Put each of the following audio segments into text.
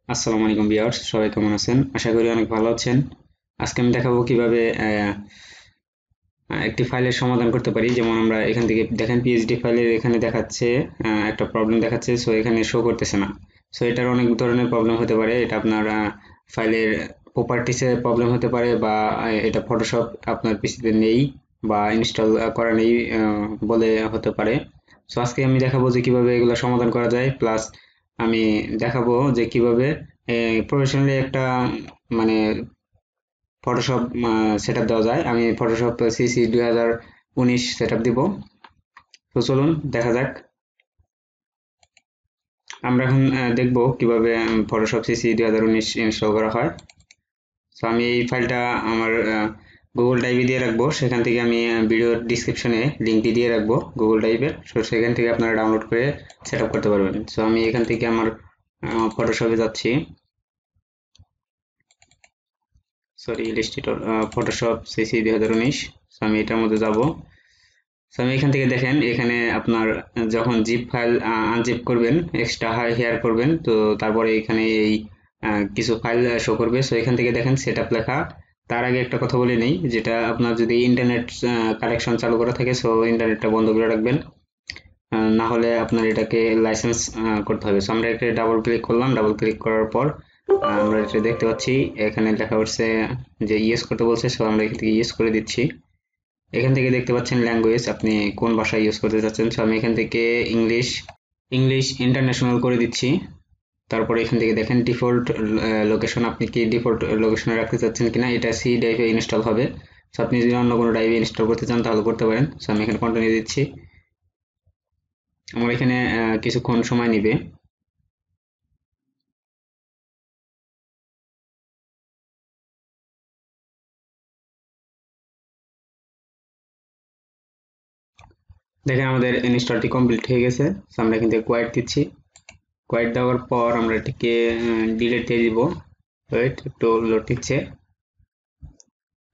আসসালামু আলাইকুম ভিউয়ার্স, সবাই কেমন আছেন? আশা করি অনেক ভালো আছেন। আজকে আমি দেখাবো কিভাবে একটি ফাইলের সমাধান করতে পারি। যেমন আমরা এখান থেকে দেখেন পিএইচডি ফাইলের এখানে দেখাচ্ছে একটা প্রবলেম দেখাচ্ছে, সো এখানে শো করতেছে না। সো এটার অনেক ধরনের প্রবলেম হতে পারে। এটা আপনার ফাইলের প্রপার্টিসে প্রবলেম হতে পারে, বা এটা ফটোশপ আপনার পিসিতে নেই বা ইনস্টল করা নেই বলে হতে পারে। সো আজকে আমি দেখাবো যে কিভাবে এগুলো সমাধান করা যায়, প্লাস আমি দেখাবো যে কিভাবে প্রফেশনালি একটা মানে ফটোশপ সেটআপ দেওয়া যায়। আমি ফটোশপ সিসি 2019 সেটআপ দিব। তো চলুন দেখা যাক। আমরা এখন দেখব কিভাবে ফটোশপ সিসি 2019 ইনস্টল করা হয়। তো আমি এই ফাইলটা আমার গুগল ড্রাইভে দিয়ে রাখবো। সেখান থেকে আমি ভিডিওর ডিসক্রিপশনে লিঙ্কটি দিয়ে রাখবো গুগল ড্রাইভের। সো সেখান থেকে আপনারা ডাউনলোড করে সেটআপ করতে পারবেন। সো আমি এখান থেকে আমার ফটোশপে যাচ্ছি, sorry Illustrator, Photoshop CC 2019। So আমি এটার মধ্যে যাব। সো আমি এখান থেকে দেখেন, এখানে আপনার যখন জিপ ফাইল আনজিপ করবেন, এক্সট্রা হেয়ার করবেন, তো তারপরে এখানে এই কিছু ফাইল শো করবে। সো এখান থেকে দেখেন সেটআপ লেখা। তার আগে একটা কথা বলে নেই, যেটা আপনার যদি ইন্টারনেট কানেকশন চালু করা থাকে, সো ইন্টারনেটটা বন্ধ করে রাখবেন। না হলে আপনার এটাকে লাইসেন্স করতে হবে। সো আমরা এটা ডাবল ক্লিক করলাম। ডাবল ক্লিক করার পর আমরা এটা দেখতে পাচ্ছি, এখানে লেখা হচ্ছে যে ইয়েস করতে বলছে। সো আমরা এখান থেকে ইয়েস করে দিচ্ছি। এখান থেকে দেখতে পাচ্ছেন ল্যাঙ্গুয়েজ, আপনি কোন ভাষা ইউজ করতে চাচ্ছেন। সো আমি এখান থেকে ইংলিশ ইংলিশ ইন্টারন্যাশনাল করে দিচ্ছি। তারপরে এখান থেকে দেখেন ডিফল্ট লোকেশন, আপনি কি ডিফল্ট লোকেশনে রাখতে চাচ্ছেন কিনা। এটা সি ড্রাইভে ইনস্টল হবে। সো আপনি যদি অন্য কোনো ড্রাইভে ইনস্টল করতে চান তাহলে করতে পারেন। সো আমি এখানে কন্টিনিউ দিচ্ছি। আমার এখানে কিছুক্ষণ সময় নিবে। দেখেন আমাদের ইনস্টলটি কমপ্লিট হয়ে গেছে। সো আমরা এখান থেকে কোয়াইট দিচ্ছি। কোয়াইট দেওয়ার পর আমরা এটিকে ডিলিট দিয়ে দিব। ওয়েট, একটু লোড দিচ্ছে।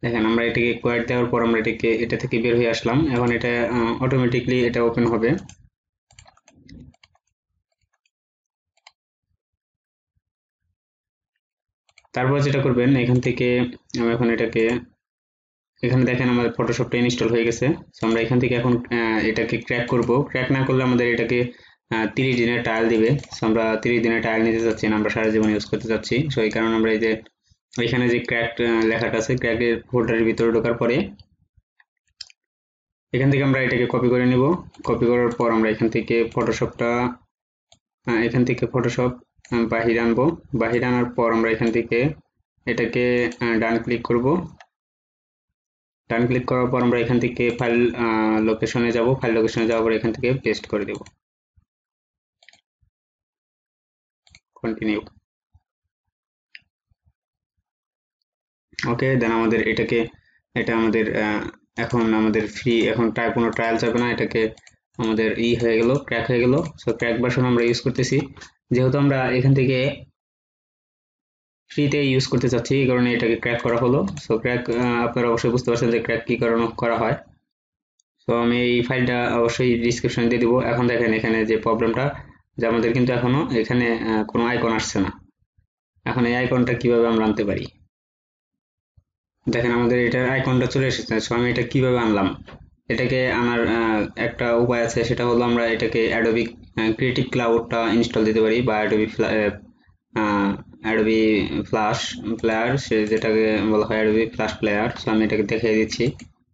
দেখেন আমরা এটাকে কোয়াইট দেওয়ার পর আমরা এটাকে এটা থেকে বের হয়ে আসলাম। এখন এটা অটোমেটিকলি এটা ওপেন হবে। তারপর যেটা করবেন, এখান থেকে আমরা এখন এটাকে এখানে দেখেন আমাদের ফটোশপটা ইনস্টল হয়ে গেছে। সো আমরা এখান থেকে এখন এটাকে ক্র্যাক করব। ক্র্যাক না করলে আমাদের এটাকে 30 দিনের ট্রায়াল দিবে। সো আমরা 30 দিনের ট্রায়াল নিতে চাচ্ছি না, আমরা সারা জীবন ইউজ করতে চাচ্ছি। সো এই কারণে আমরা এই যে এখানে যে ক্র্যাক লেখাটা আছে, ক্র্যাকের ফোল্ডারের ভিতরে ঢোকার পরে এখান থেকে আমরা এটাকে কপি করে নিব। কপি করার পর আমরা এখান থেকে ফটোশপ বাহির আনবো। বাহির আনার পর আমরা এখান থেকে এটাকে ডান ক্লিক করব। ডান ক্লিক করার পর আমরা এখান থেকে ফাইল লোকেশনে যাব। ফাইল লোকেশনে যাওয়ার পর এখান থেকে পেস্ট করে দেব। কন্টিনিউ। ওকে, দেন আমাদের এটা আমাদের এখন আমাদের ফ্রি, এখন কোনো ট্রায়াল যাবে না। এটাকে আমাদের হয়ে গেল, ক্র্যাক হয়ে গেল। সো ক্র্যাক ভার্সন আমরা ইউজ করতেছি, যেহেতু আমরা এখান থেকে ফ্রিতে ইউজ করতে চাচ্ছি, এই কারণে এটাকে ক্র্যাক করা হলো। সো ক্র্যাক আপনারা অবশ্যই বুঝতে পারছেন যে ক্র্যাক কি কারণে করা হয়। তো আমি এই ফাইলটা অবশ্যই ডিসক্রিপশনে দিয়ে দিব। এখন দেখেন এখানে যে প্রবলেমটা, যে আমাদের কিন্তু এখনো এখানে কোনো আইকন আসছে না। এখন এই আইকনটা কিভাবে আমরা আনতে পারি, দেখেন আমাদের এটার আইকনটা চলে এসেছে। সো আমি এটা কিভাবে আনলাম, এটাকে আনার একটা উপায় আছে। সেটা হলো আমরা এটাকে অ্যাডোবি ক্রিয়েটিভ ক্লাউডটা ইনস্টল দিতে পারি, বা অ্যাডোবি ফ্ল্যাশ প্লেয়ার, সে যেটাকে বলা হয় অ্যাডোবি ফ্ল্যাশ প্লেয়ার। সো আমি এটাকে দেখিয়ে দিচ্ছি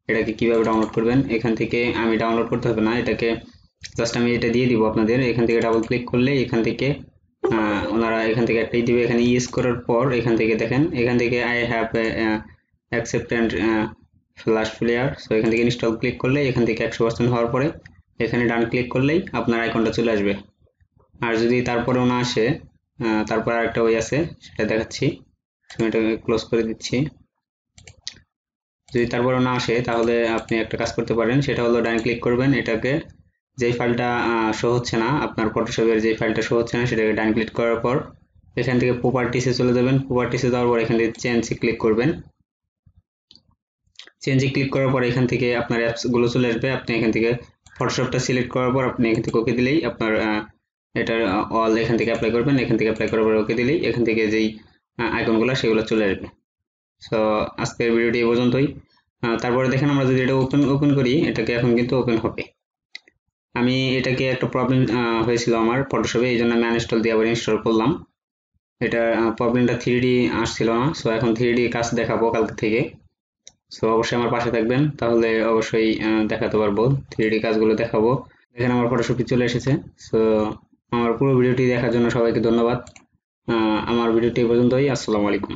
এটাকে কিভাবে ডাউনলোড করবেন। এখান থেকে আমি ডাউনলোড করতে হবে না, এটাকে জাস্ট আমি এটা দিয়ে দিব আপনাদের। এখান থেকে ডাবল ক্লিক করলে এখান থেকে ওনারা এখান থেকে একটাই দিবে। এখানে ইউজ করার পর এখান থেকে দেখেন, এখান থেকে I have accepted flash player. So এখান থেকে ইনস্টল ক্লিক করলে এখান থেকে 100% হওয়ার পরে এখানে ডান ক্লিক করলেই আপনার আইকনটা চলে আসবে। আর যদি তারপরেও না আসে, তারপর আরেকটা ওয়ে আছে, সেটা দেখাচ্ছি। আমি এটাকে ক্লোজ করে দিচ্ছি। যদি তারপরেও না আসে তাহলে আপনি একটা কাজ করতে পারেন, সেটা হলো ডান ক্লিক করবেন। এটাকে যেই ফাইলটা শো হচ্ছে না, আপনার ফটোশপের যে ফাইলটা শো হচ্ছে না, সেটাকে ডান ক্লিক করার পর এখান থেকে প্রপার্টিসে চলে যাবেন। প্রপার্টিসে যাওয়ার পর এখান থেকে চেঞ্জে ক্লিক করবেন। চেঞ্জে ক্লিক করার পর এখান থেকে আপনার অ্যাপস গুলো চলে আসবে। আপনি এখান থেকে ফটোশপটা সিলেক্ট করার পর আপনি এখান থেকে ওকে দিলেই আপনার এটার অল এখান থেকে অ্যাপ্লাই করবেন, এখান থেকে অ্যাপ্লাই করার পর ওকে দিলেই এখান থেকে যেই আইকনগুলো সেগুলো চলে আসবে। সো আজকের ভিডিওটি এই পর্যন্তই। তারপরে দেখেন আমরা যদি এটা ওপেন করি, এটাকে এখন কিন্তু ওপেন হবে। আমি এটাকে একটা প্রবলেম হয়েছিল আমার ফটোশপে, এই জন্য আমি আনইনস্টল দিয়ে আবার ইনস্টল করলাম। এটা প্রবলেমটা 3D আসছিল না, সো এখন 3D কাজ দেখাবো কালকে থেকে। সো অবশ্যই আমার পাশে থাকবেন, তাহলে অবশ্যই দেখাতে পারবো 3D কাজগুলো দেখাবো। দেখেন আমার ফটোশপটি চলে এসেছে। সো আমার পুরো ভিডিওটি দেখার জন্য সবাইকে ধন্যবাদ। আমার ভিডিওটি এই পর্যন্তই। আসসালামু আলাইকুম।